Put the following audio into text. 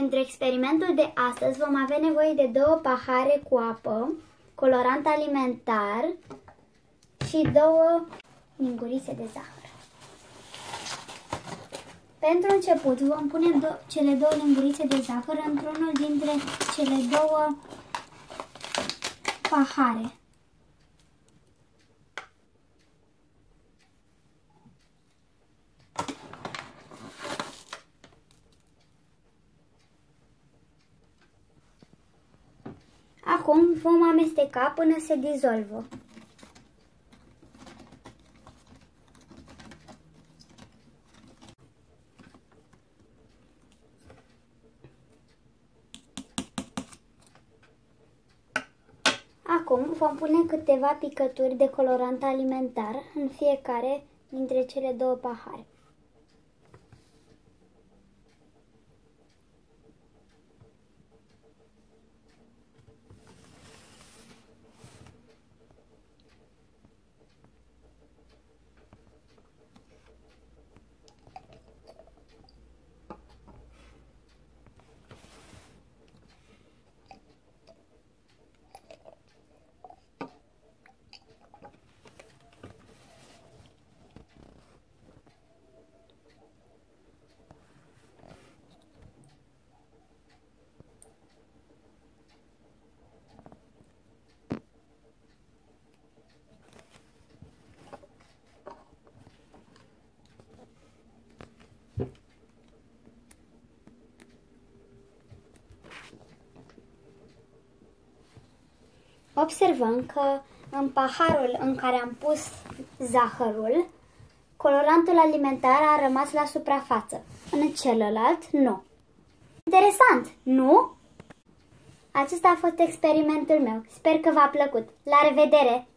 Pentru experimentul de astăzi vom avea nevoie de 2 pahare cu apă, colorant alimentar și 2 lingurițe de zahăr. Pentru început vom pune cele 2 lingurițe de zahăr într-unul dintre cele 2 pahare. Acum vom amesteca până se dizolvă. Acum vom pune câteva picături de colorant alimentar în fiecare dintre cele 2 pahare. Observăm că în paharul în care am pus zahărul, colorantul alimentar a rămas la suprafață, în celălalt nu. Interesant, nu? Acesta a fost experimentul meu. Sper că v-a plăcut. La revedere!